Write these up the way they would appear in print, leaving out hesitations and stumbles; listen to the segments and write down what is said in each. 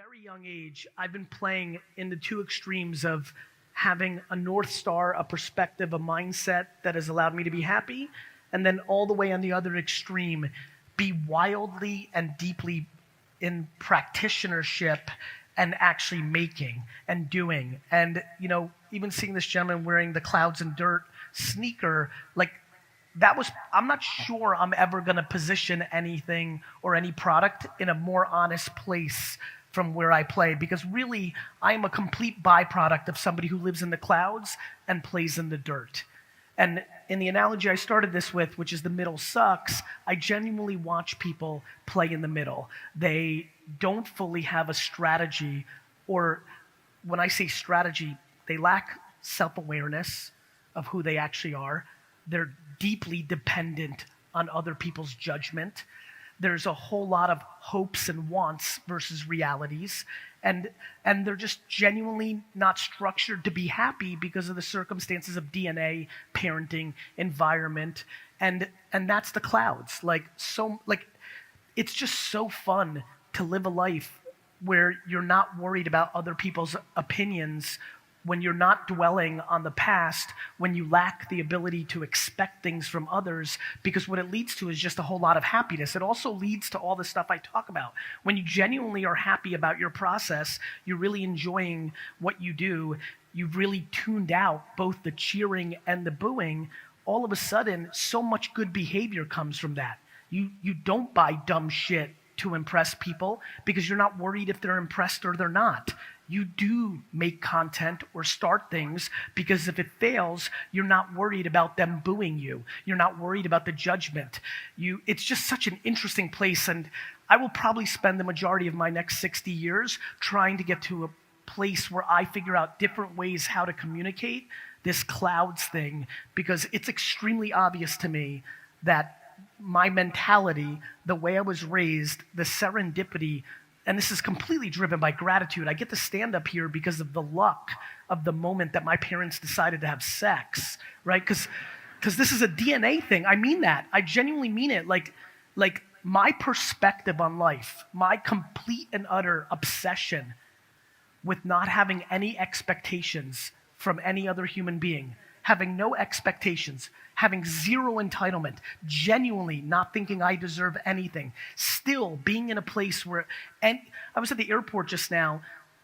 very young age, I've been playing in the two extremes of having a North Star, a perspective, a mindset that has allowed me to be happy, and then all the way on the other extreme, be wildly and deeply in practitionership and actually making and doing. And, even seeing this gentleman wearing the clouds and dirt sneaker, I'm not sure I'm ever going to position anything or any product in a more honest place from where I play, because really I am a complete byproduct of somebody who lives in the clouds and plays in the dirt. And in the analogy I started this with, which is the middle sucks, I genuinely watch people play in the middle. They don't fully have a strategy, or when I say strategy, they lack self-awareness of who they actually are. They're deeply dependent on other people's judgment. There's a whole lot of hopes and wants versus realities. And they're just genuinely not structured to be happy because of the circumstances of DNA, parenting, environment. And that's the clouds. It's just so fun to live a life where you're not worried about other people's opinions, when you're not dwelling on the past, when you lack the ability to expect things from others, because what it leads to is just a whole lot of happiness. It also leads to all the stuff I talk about. When you genuinely are happy about your process, you're really enjoying what you do, you've really tuned out both the cheering and the booing, all of a sudden, so much good behavior comes from that. You don't buy dumb shit to impress people because you're not worried if they're impressed or they're not. You do make content or start things because if it fails, you're not worried about them booing you. You're not worried about the judgment. It's just such an interesting place, and I will probably spend the majority of my next 60 years trying to get to a place where I figure out different ways how to communicate this clouds thing, because it's extremely obvious to me that my mentality, the way I was raised, the serendipity, and this is completely driven by gratitude. I get to stand up here because of the luck of the moment that my parents decided to have sex, right? Because this is a DNA thing. I mean that. I genuinely mean it. Like my perspective on life, my complete and utter obsession with not having any expectations from any other human being, having no expectations, having zero entitlement, genuinely not thinking I deserve anything, still being in a place where, and I was at the airport just now,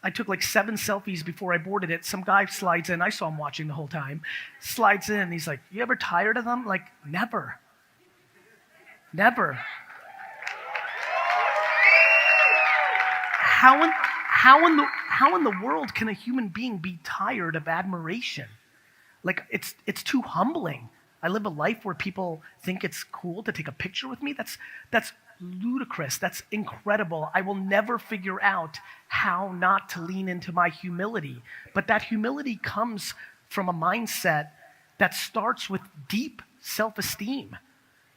I took 7 selfies before I boarded it. Some guy slides in, I saw him watching the whole time, slides in, and he's like, "You ever tired of them?" Never. Never. How in the world can a human being be tired of admiration? It's too humbling. I live a life where people think it's cool to take a picture with me. That's ludicrous. That's incredible. I will never figure out how not to lean into my humility. But that humility comes from a mindset that starts with deep self-esteem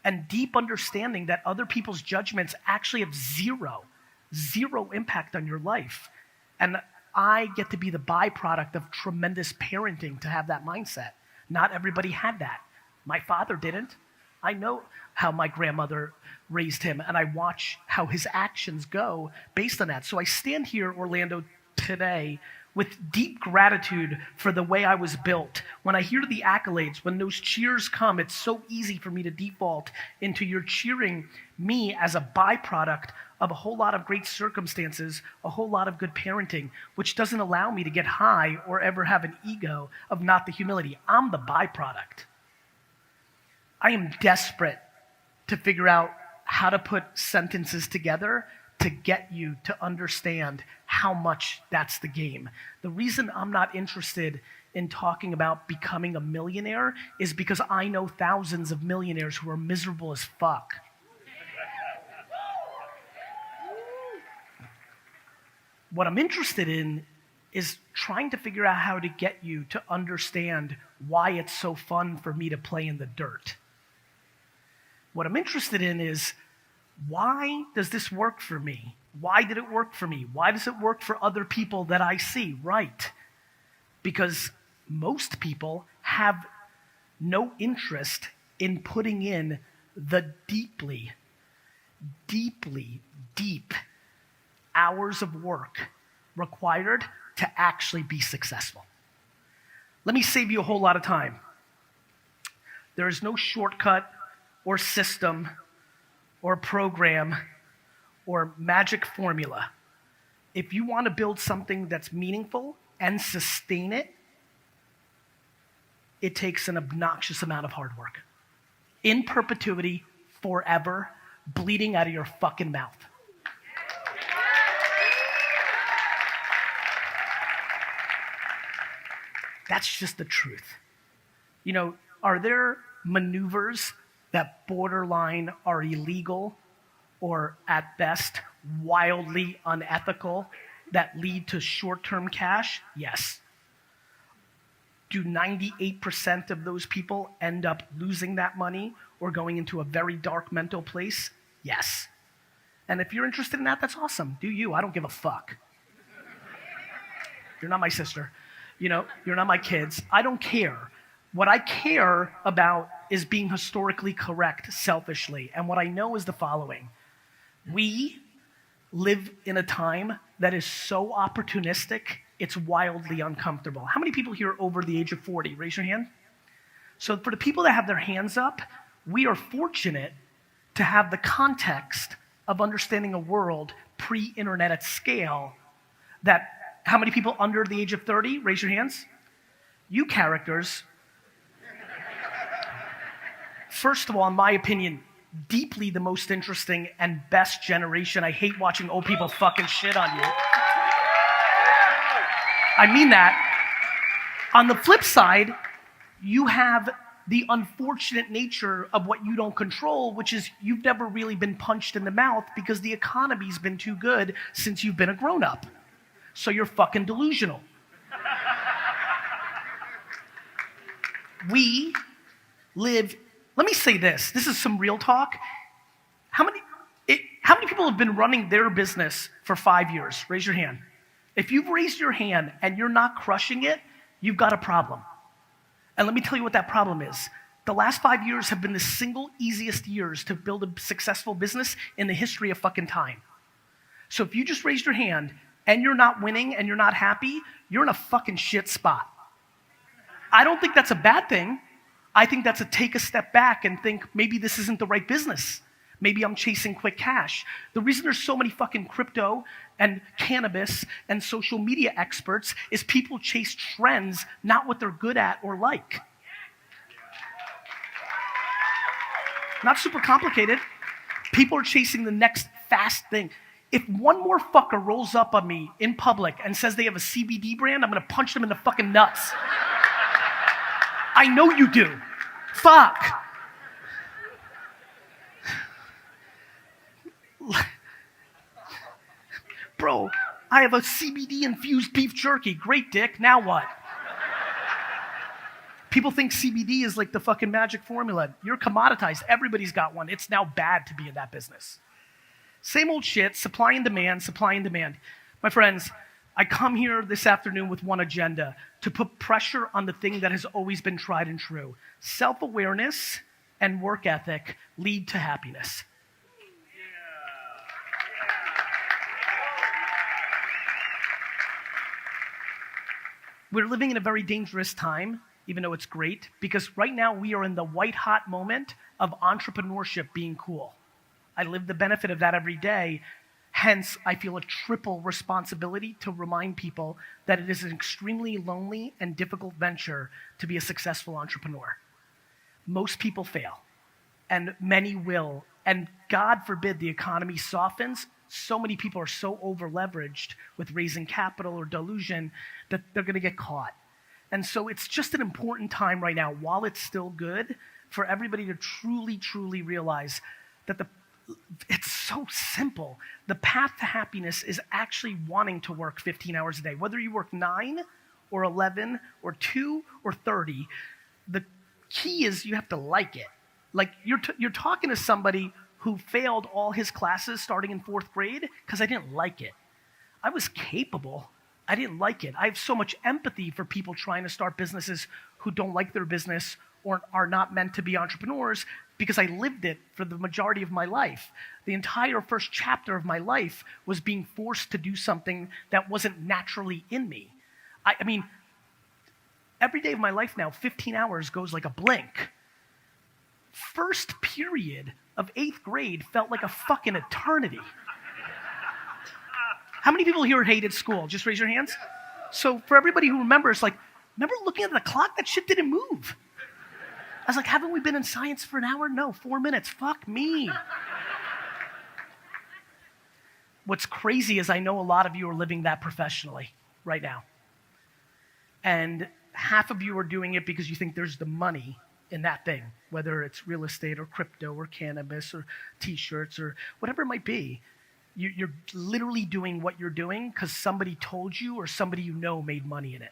and deep understanding that other people's judgments actually have zero impact on your life. And I get to be the byproduct of tremendous parenting to have that mindset. Not everybody had that. My father didn't. I know how my grandmother raised him, and I watch how his actions go based on that. So I stand here, Orlando, today with deep gratitude for the way I was built. When I hear the accolades, when those cheers come, it's so easy for me to default into you're cheering me as a byproduct of a whole lot of great circumstances, a whole lot of good parenting, which doesn't allow me to get high or ever have an ego of not the humility. I'm the byproduct. I am desperate to figure out how to put sentences together to get you to understand how much that's the game. The reason I'm not interested in talking about becoming a millionaire is because I know thousands of millionaires who are miserable as fuck. What I'm interested in is trying to figure out how to get you to understand why it's so fun for me to play in the dirt. What I'm interested in is, why does this work for me? Why did it work for me? Why does it work for other people that I see? Right. Because most people have no interest in putting in the deep hours of work required to actually be successful. Let me save you a whole lot of time. There is no shortcut or system or program or magic formula. If you want to build something that's meaningful and sustain it, it takes an obnoxious amount of hard work. In perpetuity, forever, bleeding out of your fucking mouth. That's just the truth. You know, are there maneuvers that borderline are illegal or at best wildly unethical that lead to short-term cash? Yes. Do 98% of those people end up losing that money or going into a very dark mental place? Yes. And if you're interested in that, that's awesome. Do you? I don't give a fuck. You're not my sister. You know, you're not my kids. I don't care. What I care about is being historically correct selfishly. And what I know is the following. We live in a time that is so opportunistic, it's wildly uncomfortable. How many people here are over the age of 40? Raise your hand. So for the people that have their hands up, we are fortunate to have the context of understanding a world pre-internet at scale that, how many people under the age of 30? Raise your hands. You characters, first of all, in my opinion, deeply the most interesting and best generation. I hate watching old people fucking shit on you. I mean that. On the flip side, you have the unfortunate nature of what you don't control, which is you've never really been punched in the mouth because the economy's been too good since you've been a grown-up. So you're fucking delusional. We live, let me say this is some real talk. How many people have been running their business for 5 years? Raise your hand. If you've raised your hand and you're not crushing it, you've got a problem. And let me tell you what that problem is. The last 5 years have been the single easiest years to build a successful business in the history of fucking time. So if you just raised your hand and you're not winning and you're not happy, you're in a fucking shit spot. I don't think that's a bad thing. I think that's a take a step back and think maybe this isn't the right business. Maybe I'm chasing quick cash. The reason there's so many fucking crypto and cannabis and social media experts is people chase trends, not what they're good at or like. Not super complicated. People are chasing the next fast thing. If one more fucker rolls up on me in public and says they have a CBD brand, I'm gonna punch them in the fucking nuts. I know you do. Fuck. Bro, I have a CBD-infused beef jerky. Great, dick. Now what? People think CBD is like the fucking magic formula. You're commoditized. Everybody's got one. It's now bad to be in that business. Same old shit, supply and demand, supply and demand. My friends, I come here this afternoon with one agenda, to put pressure on the thing that has always been tried and true. Self-awareness and work ethic lead to happiness. We're living in a very dangerous time, even though it's great, because right now we are in the white-hot moment of entrepreneurship being cool. I live the benefit of that every day. Hence, I feel a triple responsibility to remind people that it is an extremely lonely and difficult venture to be a successful entrepreneur. Most people fail, and many will. And God forbid the economy softens. So many people are so over-leveraged with raising capital or delusion that they're going to get caught. And so it's just an important time right now, while it's still good, for everybody to truly, truly realize that it's so simple. The path to happiness is actually wanting to work 15 hours a day. Whether you work 9 or 11 or 2 or 30, the key is you have to like it. Like you're talking to somebody who failed all his classes starting in 4th grade because I didn't like it. I was capable. I didn't like it. I have so much empathy for people trying to start businesses who don't like their business or are not meant to be entrepreneurs because I lived it for the majority of my life. The entire first chapter of my life was being forced to do something that wasn't naturally in me. I mean, every day of my life now, 15 hours goes like a blink. First period of 8th grade felt like a fucking eternity. How many people here hated school? Just raise your hands. So for everybody who remembers, like, remember looking at the clock? That shit didn't move. I was like, haven't we been in science for an hour? No, 4 minutes. Fuck me. What's crazy is I know a lot of you are living that professionally right now. And half of you are doing it because you think there's the money in that thing, whether it's real estate or crypto or cannabis or t-shirts or whatever it might be. You're literally doing what you're doing because somebody told you or somebody you know made money in it.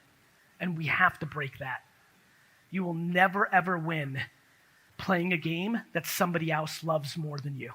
And we have to break that. You will never, ever win playing a game that somebody else loves more than you.